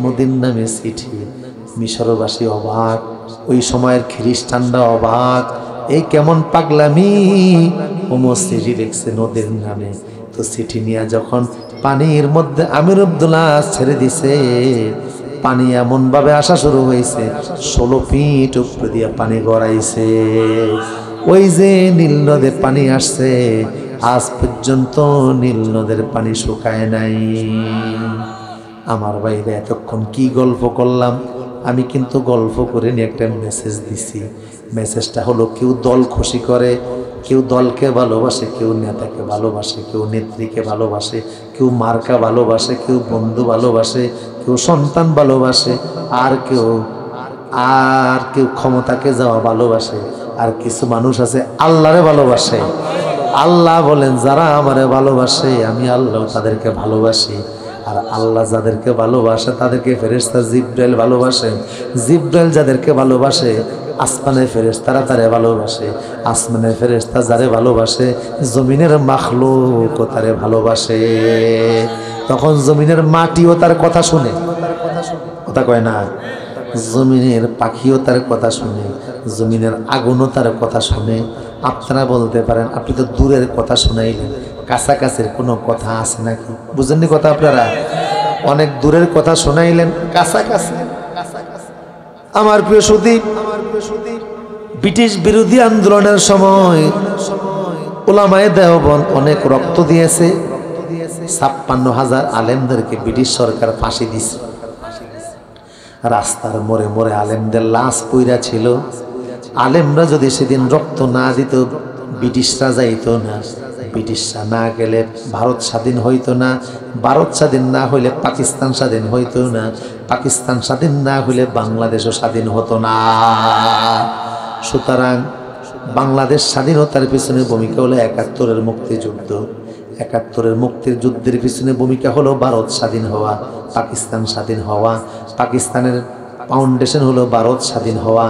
নদীর নামে চিঠি। মিশরবাসী অবাক, ওই সময়ের খ্রিস্টানরা অবাক, এই কেমন পাগলামি, ওমর চিঠি লিখছে নদীর নামে। তো চিঠি নিয়ে যখন পানির মধ্যে আমির আব্দুল আস ছেড়ে দিছে, পানি এমন ভাবে আসা শুরু হয়েছে, 16 ফিট উপরে দিয়ে পানি গড়াইছে। ওই যে নীল নদে পানি আসছে, আজ পর্যন্ত নীল নদের পানি শুকায় নাই। আমার বাইরে এতক্ষণ কি গল্প করলাম, আমি কিন্তু গল্প করে নিয়ে একটা মেসেজ দিছি। মেসেজটা হলো, কেউ দল খুশি করে, কেউ দলকে ভালোবাসে, কেউ নেতাকে ভালোবাসে, কেউ নেত্রীকে ভালোবাসে, কেউ মার্কা ভালোবাসে, কেউ বন্ধু ভালোবাসে, কেউ সন্তান ভালোবাসে, আর কেউ ক্ষমতাকে যাওয়া ভালোবাসে, আর কিছু মানুষ আছে আল্লাহরে ভালোবাসে। আল্লাহ বলেন, যারা আমারে ভালোবাসে আমি আল্লাহ তাদেরকে ভালোবাসি, আর আল্লাহ যাদেরকে ভালোবাসে তাদেরকে ফেরেশতা জিব্রাইল ভালোবাসে, জিব্রাইল যাদেরকে ভালোবাসে আসমানের ফেরেশতারা তারে ভালোবাসে, আসমানের ফেরেশতা যারে ভালোবাসে জমিনের মাখলুক তারে ভালোবাসে। তখন জমিনের মাটিও তার কথা শুনে, কথা কয় না, জমিনের পাখিও তার কথা শুনে, জমিনের আগুনও তার কথা শুনে। আপনারা বলতে পারেন আপনি তো দূরের কথা শুনাইলেন, কাছাকাছির কোনো কথা আছে নাকি? বুঝেননি কথা আপনারা? অনেক দূরের কথা শুনাইলেন, কাছাকাছি। আমার প্রিয় সুদীপ, ব্রিটিশ বিরোধী আন্দোলনের সময় উলামায়ে দেওবন্দ অনেক রক্ত দিয়েছে। 56,000 আলেমদেরকে ব্রিটিশ সরকার ফাঁসি দিছে। রাস্তার মোড়ে মোড়ে আলেমদের লাশ পইরা ছিল। আলেমরা যদি সেদিন রক্ত না দিত, ব্রিটিশরা যাইতো না। ব্রিটিশরা না গেলে ভারত স্বাধীন হইতো না। ভারত স্বাধীন না হইলে পাকিস্তান স্বাধীন হইতো না। পাকিস্তান স্বাধীন না হইলে বাংলাদেশও স্বাধীন হতো না। সুতরাং বাংলাদেশ স্বাধীনতার পিছনে ভূমিকা হলো 71-এর মুক্তিযুদ্ধ। 71-এর মুক্তির যুদ্ধের পিছনে ভূমিকা হলো ভারত স্বাধীন হওয়া, পাকিস্তান স্বাধীন হওয়া। পাকিস্তানের ফাউন্ডেশন হলো ভারত স্বাধীন হওয়া।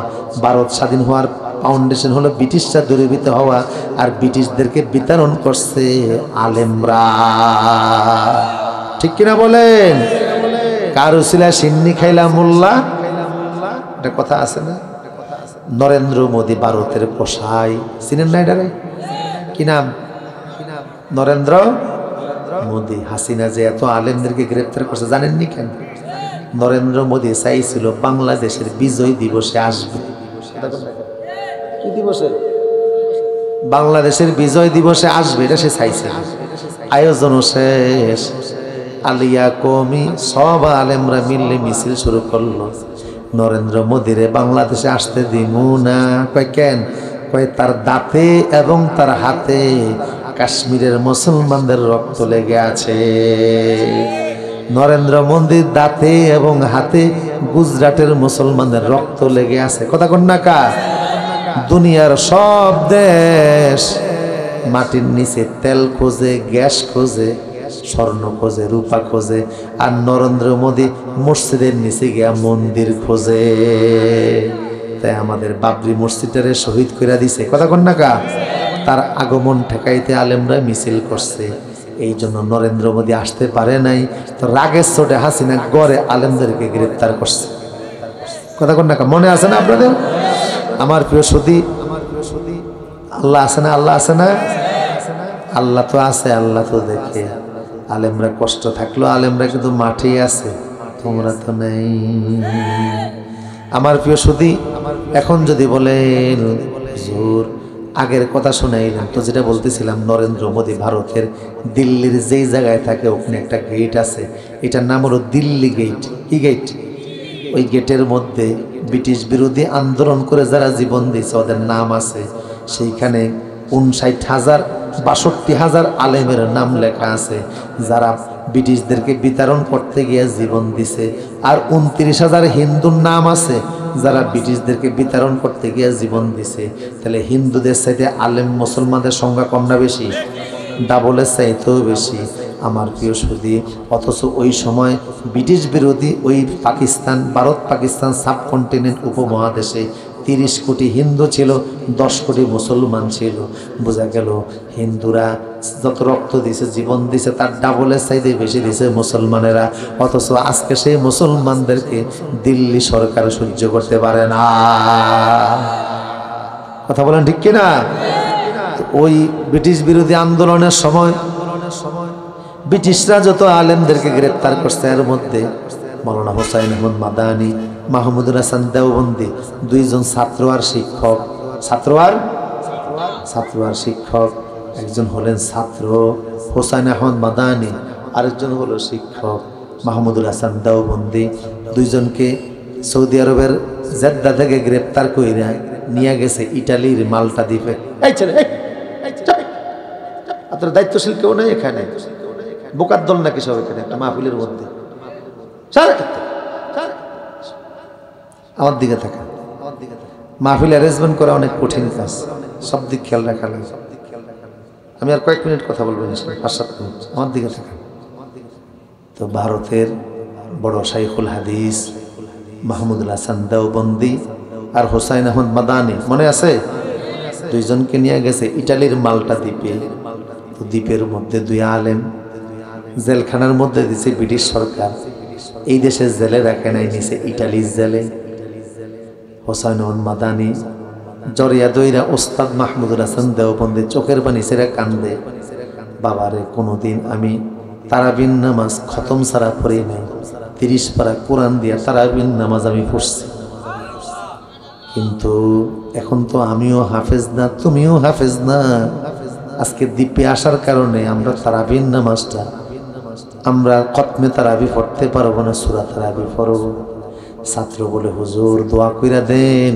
ভারত স্বাধীন হওয়ার ফাউন্ডেশন হলো ব্রিটিশরা দূরীভূত হওয়া। আর ব্রিটিশদেরকে বিতরণ করছে আলেমরা। ঠিক কিনা বলেন? কার উসিলা সিন্নি খাইলা মোল্লা, এটা কথা আছে না? নরেন্দ্র মোদী ভারতের কসাই, চিনেন না এটারে? কি নাম? নরেন্দ্র মোদী। হাসিনা যে এত আলেমদেরকে গ্রেপ্তার করছে জানেননি কেন? নরেন্দ্র মোদী চাইছিল বাংলাদেশের বিজয় দিবসে আসবে। কি দিবসে? বাংলাদেশের বিজয় দিবসে আসবে, এটা সে চাইছিল। আয়োজনও শেষ, আলিয়া কমি সব আলেমরা মিললে মিছিল শুরু করলো। নরেন্দ্র মোদীরে বাংলাদেশে আসতে দিমু না। কয় কেন? কয় তার দাঁতে এবং তার হাতে কাশ্মীরের মুসলমানদের রক্ত লেগে আছে। নরেন্দ্র মোদীর দাঁতে এবং হাতে গুজরাটের মুসলমানদের রক্ত লেগে আছে। কথা কন না কা? দুনিয়ার সব দেশ মাটির নিচে তেল খোঁজে, গ্যাস খোঁজে, স্বর্ণ খোঁজে, রূপা খোঁজে। আর নরেন্দ্র মোদী মসজিদের নিচে গিয়া মন্দির খোঁজে। তাই আমাদের বাবরি মসজিদটারে শহীদ করে দিছে। কথা কন না কা? তার আগমন ঠেকাইতে আলেমরা মিছিল করছে। এই জন্য নরেন্দ্র মোদী আসতে পারে নাই। তো রাগের চোটে হাসিনা গড়ে আলেমদেরকে গ্রেপ্তার করছে। কথা কন না কা? মনে আছে না আপনাদের? আমার প্রিয় সুদী, আল্লাহ আছে না? আল্লাহ আছে না? আল্লাহ তো আছে, আল্লাহ তো দেখে। আলেমরা কষ্ট থাকলো, আলেমরা কিন্তু মাঠেই আছে, তোমরা তো নেই। আমার প্রিয় সুদী, এখন যদি বলেন হুজুর আগের কথা শুনাইলাম তো, যেটা বলতেছিলাম নরেন্দ্র মোদী ভারতের দিল্লির যেই জায়গায় থাকে ওখানে একটা গেট আছে, এটার নাম হলো দিল্লি গেট। কি গেট? ওই গেটের মধ্যে ব্রিটিশ বিরোধী আন্দোলন করে যারা জীবন দিয়েছে ওদের নাম আছে। সেইখানে 62,000 আলেমের নাম লেখা আছে যারা ব্রিটিশদেরকে বিতরণ করতে গিয়ে জীবন দিছে। আর 29,000 হিন্দুর নাম আছে যারা ব্রিটিশদেরকে বিতরণ করতে গিয়ে জীবন দিছে। তাহলে হিন্দুদের চাইতে আলেম মুসলমানদের সংখ্যা কম না বেশি? ডাবলের চাইতেও বেশি। আমার প্রিয় সুদী, অথচ ওই সময় ব্রিটিশ বিরোধী ওই পাকিস্তান, ভারত পাকিস্তান সাবকন্টিনেন্ট উপমহাদেশে 30 কোটি হিন্দু ছিল, 10 কোটি মুসলমান ছিল। বোঝা গেল হিন্দুরা যত রক্ত দিছে, জীবন দিছে, তার ডাবলের চাইতে বেশি দিছে মুসলমানেরা। অথচ আজকে সেই মুসলমানদেরকে দিল্লি সরকার সহ্য করতে পারে না। কথা বলেন ঠিক কিনা? ওই ব্রিটিশ বিরোধী আন্দোলনের সময় ব্রিটিশরা যত আলেমদেরকে গ্রেপ্তার করছে, এর মধ্যে মৌলানা হুসাইন আহমদ মাদানী, মাহমুদুল হাসান দেওবন্দি, দুইজন ছাত্র আর শিক্ষক। ছাত্র আর শিক্ষক। একজন হলেন ছাত্র হুসাইন আহমদ মাদানী, আরেকজন হলো শিক্ষক মাহমুদুল হাসান দেওবন্দি। দুইজনকে সৌদি আরবের জেদ্দা থেকে গ্রেপ্তার করে নিয়ে গেছে ইটালির মাল্টা দ্বীপে। আপনার দায়িত্বশীল কেউ নেই এখানে? বোকার দল নাকি সব এখানে একটা মাহফিলের মধ্যে? আমার দিকে থাকা। মাহফিল অ্যারেঞ্জমেন্ট করা অনেক কঠিন কাজ, সব দিক খেয়াল রাখা লাগে। আমি আর কয়েক মিনিট কথা বলবো, 5-7 মিনিট। আমার দিকে থাকা। তো ভারতের বড় শাইখুল হাদিস মাহমুদুল হাসান দেওবন্দি আর হুসাইন আহমদ মাদানী, মনে আছে? দুইজনকে নিয়ে গেছে ইটালির মাল্টা দ্বীপে। তো দ্বীপের মধ্যে 2 আলেম জেলখানার মধ্যে দিছে ব্রিটিশ সরকার। এই দেশের জেলে রাখে নাই, নিছে ইটালির জেলে। হোসাইনুল মাদানী জরিয়া দইরা ওস্তাদ মাহমুদুল হাসান দেওবন্দি চোখের পানি ছেড়ে কান্দে, বাবারে কোনোদিন আমি তারাবিন নামাজ খতম ছাড়া পড়ি নাই, 30 পারা কোরআন দিয়া তারাবিন নামাজ আমি পড়ছি, কিন্তু এখন তো আমিও হাফেজ না তুমিও হাফেজ না, আজকে দ্বীপে আসার কারণে আমরা তারাবিন নামাজটা আমরা খতমে তারাবি পড়তে পারবো না, সূরা তারাবি পড়ব। ছাত্র বলে হুজুর দোয়া কইরা দেন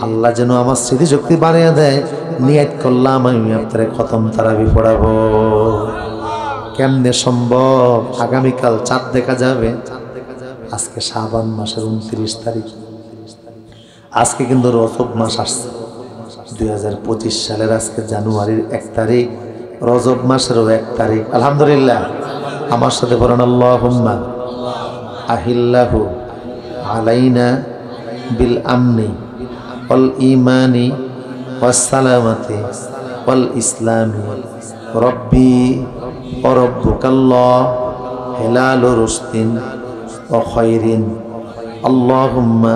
আল্লাহ যেন আমার স্মৃতিশক্তি বাড়িয়ে দেয়, নিয়ত করলাম আমি আপনারে খতম তারাবি পড়াবো। কেমনে সম্ভব? আগামীকাল চাঁদ দেখা যাবে। আজকে শাবান মাসের 29 তারিখ, আজকে কিন্তু রজব মাস আসছে 2025 সালের, আজকে জানুয়ারির 1 তারিখ, রজব মাসেরও 1 তারিখ। আলহামদুলিল্লাহ, আমার সাথে বলেন আল্লাহুম্মা আহিল্লাহু আলাইনা বিল আমনি ওয়াল ঈমানি ওয়াস সালামাতি ওয়াল ইসলামি রব্বি ওয়া রব্বুকাল্লাহ হিলালু রুশদিন ওয়া খায়রিন আল্লাহুম্মা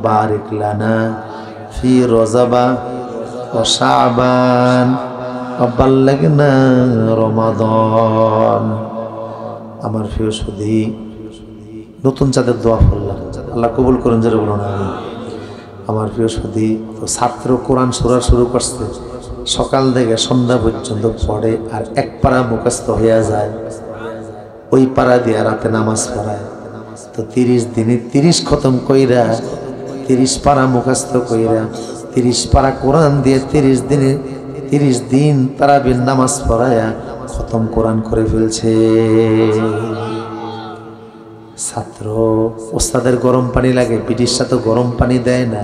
বারিক লানা ফি রজবা ওয়া শাবান ওয়া বাল্লিগনা রমাদান। আমার প্রিয় সুধী, নতুন চাঁদের দোয়া করলাম, আল্লাহ কবুল করুন, যারা বলুন আমিন। আমার প্রিয় সুধী, তো ছাত্র কোরআন সূরা শুরু করছে, সকাল থেকে সন্ধ্যা পর্যন্ত পড়ে, আর 1 পারা মুখস্থ হইয়া যায়, ওই পারা দিয়ে রাতে নামাজ পড়ায়। তো 30 দিনে 30 খতম কইরা, 30 পারা মুখস্থ কইরা, 30 পারা কোরআন দিয়ে 30 দিনে 30 দিন তারাবির নামাজ পড়ায়া খতম কোরআন করে ফেলছে। ছাত্র ওস্তাদের গরম পানি লাগে, ব্রিটিশরা তো গরম পানি দেয় না,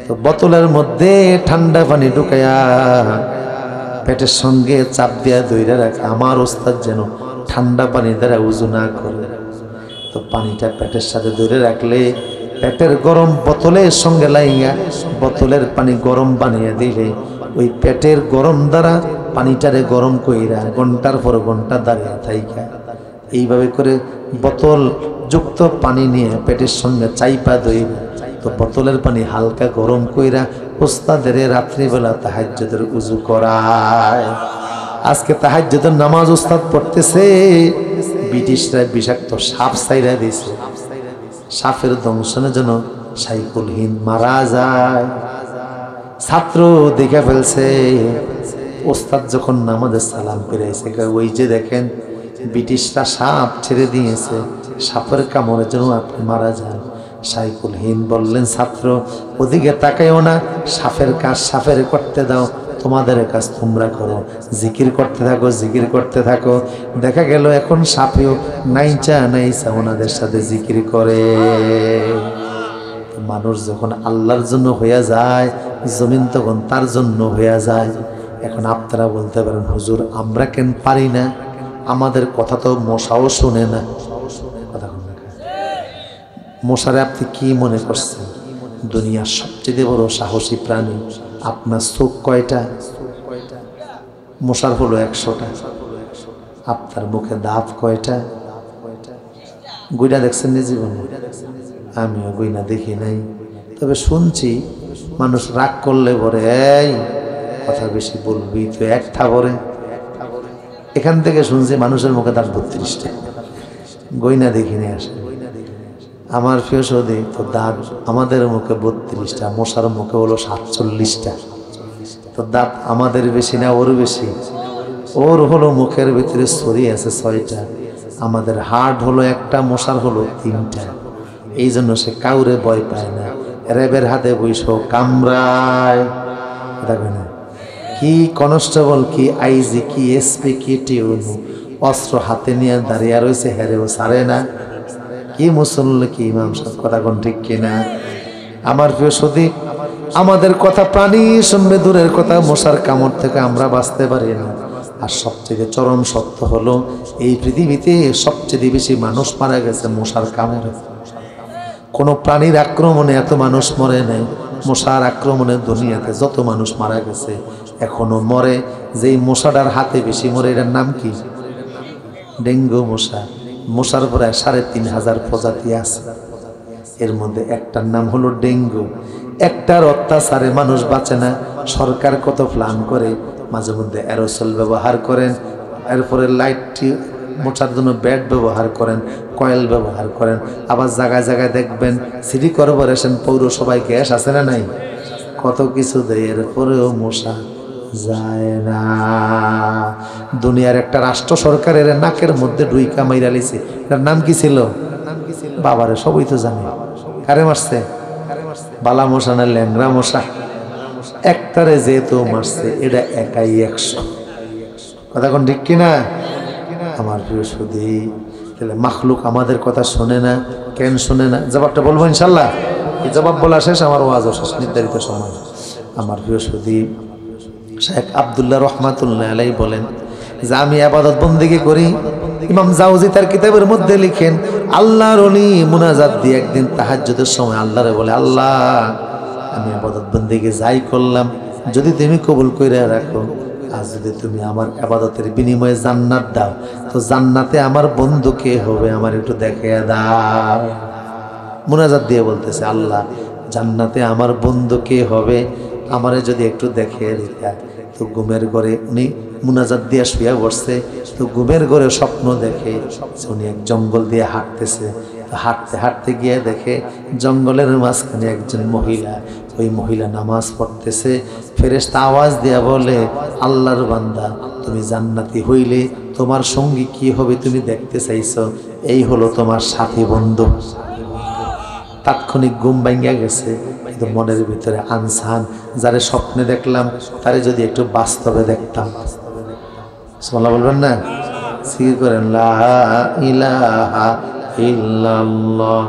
তো বোতলের মধ্যে ঠান্ডা পানি ঢুকায়া পেটের সঙ্গে চাপ দিয়া দইরা রাখে, আমার ওস্তাদ যেন ঠান্ডা পানি দ্বারা উজু না করে। তো পানিটা পেটের সাথে ধরে রাখলে পেটের গরম বোতলের সঙ্গে লাইয়া বোতলের পানি গরম বানিয়ে দিলে ওই পেটের গরম দ্বারা পানিটারে গরম কইরা ঘন্টার পর ঘন্টা দাঁড়িয়ে থাইকা, এইভাবে করে বোতল যুক্ত পানি নিয়ে পেটের সঙ্গে চাইপা দই, তো বোতলের পানি হালকা গরম কইরা ওস্তাদের রাত্রিবেলা তাহাজ্জুদের উজু করায়। আজকে তাহাজ্জুদের নামাজ ওস্তাদ পড়তেছে, ব্রিটিশরা বিষাক্ত সাপ ছাইরা দিয়েছে, সাপের দংশনে যেন সাইকুল হিন্দ মারা যায়। ছাত্র দেখে ফেলছে, ওস্তাদ যখন নামাজের সালাম ফিরাইছে, ওই যে দেখেন ব্রিটিশরা সাপ ছেড়ে দিয়েছে, সাপের কামড়ে যেন আপনি মারা যান। সাইকুল হিন্দ বললেন, ছাত্র ওদিকে তাকাইও না, সাপের কাজ সাপের করতে দাও, তোমাদের কাজ তোমরা করো, জিকির করতে থাকো, জিকির করতে থাকো। দেখা গেল এখন সাপেও নাইচা ওনাদের সাথে জিকির করে। মানুষ যখন আল্লাহর জন্য হইয়া যায়, জমিন তখন তার জন্য হইয়া যায়। এখন আপনারা বলতে পারেন, হুজুর আমরা কেন পারি না? আমাদের কথা তো মশাও শুনে না। কথা মশারে আপনি কি মনে করছেন? দুনিয়ার সবচেয়ে বড় সাহসী প্রাণী। আপনার চোখ কয়টা? মশার হলো 100টা। আপনার মুখে দাঁত কয়টা? গুইনা দেখছেন নি জীবনে? আমিও গুইনা দেখি নাই, তবে শুনছি মানুষ রাগ করলে বলে, এই কথা বেশি বলবি তো একটা বলে। এখান থেকে শুনছি মানুষের মুখে দাঁত 32টা, গইনা দেখিনি আসে। আমার প্রিয় সৌদি, তো দাঁত আমাদের মুখে 32টা, মশার মুখে হলো 47টা। তো দাঁত আমাদের বেশি না ওর বেশি? ওর হলো মুখের ভিতরে ছড়ি আছে 6টা, আমাদের হাড় হলো 1টা, মশার হলো 3টা। এই জন্য সে কাউরে ভয় পায় না, র্যাবের হাতে বইসো কামড়ায়। দেখবে না কি কনস্টেবল, কি আইজি, কি এসপি, কি টিউনু অস্ত্র হাতে নিয়ে দাঁড়িয়ে রয়েছে, হেরেও সারে না। কি মুসল্লি, কি ইমাম সাহেব, কথা কোন ঠিক কিনা? আমার প্রিয় সদী, আমাদের কথা প্রাণী শুনবে দূরের কথা, মশার কামড় থেকে আমরা বাঁচতে পারি না। আর সবচেয়ে চরম সত্য হলো, এই পৃথিবীতে সবচেয়ে বেশি মানুষ মারা গেছে মশার কামড়ে। কোনো প্রাণীর আক্রমণে এত মানুষ মরে নাই, মশার আক্রমণে দুনিয়াতে যত মানুষ মারা গেছে এখনো মরে। যেই মশাটার হাতে বেশি মরে, এটার নাম কি? ডেঙ্গু মশা। মশার প্রায় 3500 প্রজাতি আছে। এর মধ্যে একটার নাম হলো ডেঙ্গু। একটার অত্যাচারে মানুষ বাঁচে না। সরকার কত প্ল্যান করে, মাঝে মধ্যে অ্যারোসল ব্যবহার করেন, এরপরে লাইটটি মোছার জন্য ব্যাট ব্যবহার করেন, কয়েল ব্যবহার করেন। আবার জায়গায় জায়গায় দেখবেন সিটি কর্পোরেশন, পৌরসভায় গ্যাস আছে না নাই, কত কিছু দেয়, এরপরেও মশা যায় না। দুনিয়ার একটা রাষ্ট্র সরকারের নাকের মধ্যে ডুইকা মাইরা লিছে, এটার নাম কি ছিল? বাবারে সবই তো জানে। কারে মারছে? বালা মশা না ল্যাংরা মশা? একটারে যেহেতু মারছে, এটা একাই 100। কথা কোন ঠিক কিনা? আমার প্রিয় সুধী, তাহলে মাখলুক আমাদের কথা শোনে না, কেন শোনে না? জবাবটা বলবো ইনশাল্লাহ। এই জবাব বলা শেষ, আমার ওয়াজও শেষ, নির্ধারিত সময়। আমার প্রিয় সুধী, শেখ আব্দুল্লাহ রহমাতুল্লাহ আলাইহি বলেন যে আমি ইবাদত বন্দেগী করি। ইমাম জাওজি তার কিতাবের মধ্যে লিখেন, আল্লাহর ওলি মুনাজাত দিয়ে একদিন তাহাজ্জুদের সময় আল্লাহরে বলে, আল্লাহ আমি ইবাদত বন্দেগী যাই করলাম, যদি তুমি কবুল কইরা রাখো, আর যদি তুমি আমার ইবাদতের বিনিময়ে জান্নাত দাও, তো জান্নাতে আমার বন্ধু কে হবে আমার একটু দেখিয়ে দাও। মুনাজাত দিয়ে বলতেছে, আল্লাহ জান্নাতে আমার বন্ধু কে হবে আমারে যদি একটু দেখিয়ে দিতা। তো ঘুমের ঘরে উনি মুনাজাত দিয়ে শুয়ে বসছে। তো ঘুমের ঘরে স্বপ্ন দেখে উনি এক জঙ্গল দিয়ে হাঁটতেছে। হাঁটতে হাঁটতে গিয়ে দেখে জঙ্গলের মাঝখানে একজন মহিলা, ওই মহিলা নামাজ পড়তেছে। ফেরেশতা আওয়াজ দিয়া বলে, আল্লাহর বান্দা তুমি জান্নাতি হইলে তোমার সঙ্গী কি হবে তুমি দেখতে চাইছো, এই হলো তোমার সাথী বন্ধু। তাৎক্ষণিক ঘুম ভাঙ্গা গেছে, কিন্তু মনের ভিতরে আনসান, যারে স্বপ্নে দেখলাম তারে যদি একটু বাস্তবে দেখতাম। সুবহানাল্লাহ বলবেন না? সির করেন লা ইলাহা ইল্লাল্লাহ।